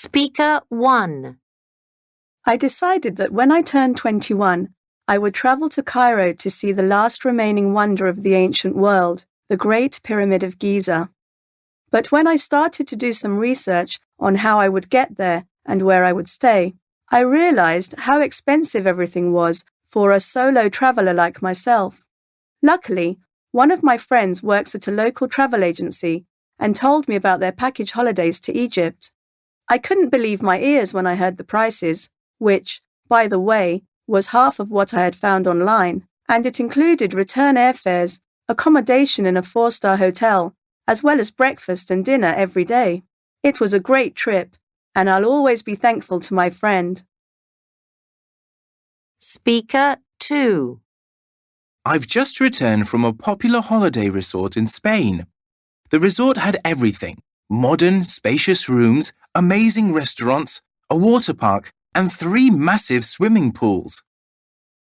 Speaker 1. I decided that when I turned 21, I would travel to Cairo to see the last remaining wonder of the ancient world, the Great Pyramid of Giza. But when I started to do some research on how I would get there and where I would stay, I realized how expensive everything was for a solo traveler like myself. Luckily, one of my friends works at a local travel agency and told me about their package holidays to Egypt. I couldn't believe my ears when I heard the prices, which, by the way, was half of what I had found online, and it included return airfares, accommodation in a 4-star hotel, as well as breakfast and dinner every day. It was a great trip, and I'll always be thankful to my friend. Speaker 2. I've just returned from a popular holiday resort in Spain. The resort had everything: modern, spacious rooms, amazing restaurants, a water park, and 3 massive swimming pools.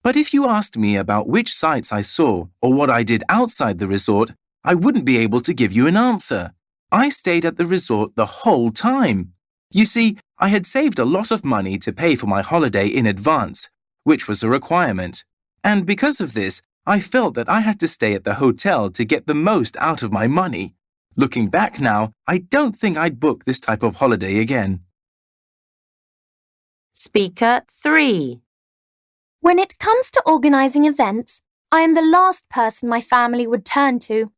But if you asked me about which sights I saw or what I did outside the resort, I wouldn't be able to give you an answer. I stayed at the resort the whole time. You see, I had saved a lot of money to pay for my holiday in advance, which was a requirement. And because of this, I felt that I had to stay at the hotel to get the most out of my money. Looking back now, I don't think I'd book this type of holiday again. Speaker 3. When it comes to organising events, I am the last person my family would turn to.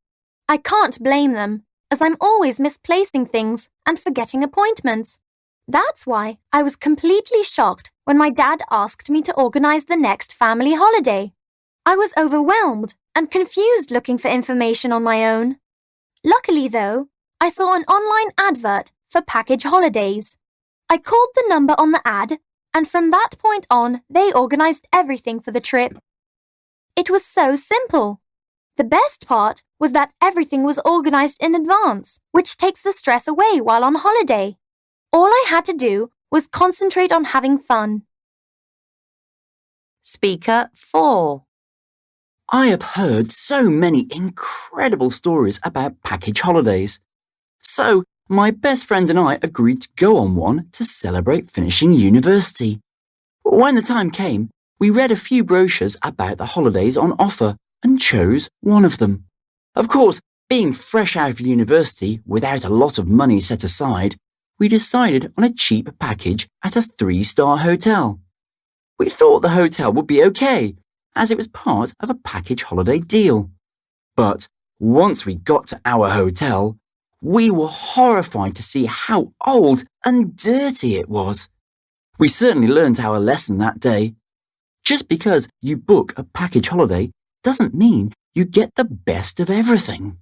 I can't blame them, as I'm always misplacing things and forgetting appointments. That's why I was completely shocked when my dad asked me to organise the next family holiday. I was overwhelmed and confused looking for information on my own. Luckily, though, I saw an online advert for package holidays. I called the number on the ad, and from that point on, they organised everything for the trip. It was so simple. The best part was that everything was organised in advance, which takes the stress away while on holiday. All I had to do was concentrate on having fun. Speaker 4. I have heard so many incredible stories about package holidays. So, my best friend and I agreed to go on one to celebrate finishing university. When the time came, we read a few brochures about the holidays on offer and chose one of them. Of course, being fresh out of university without a lot of money set aside, we decided on a cheap package at a 3-star hotel. We thought the hotel would be okay, as it was part of a package holiday deal. But once we got to our hotel, we were horrified to see how old and dirty it was. We certainly learned our lesson that day. Just because you book a package holiday doesn't mean you get the best of everything.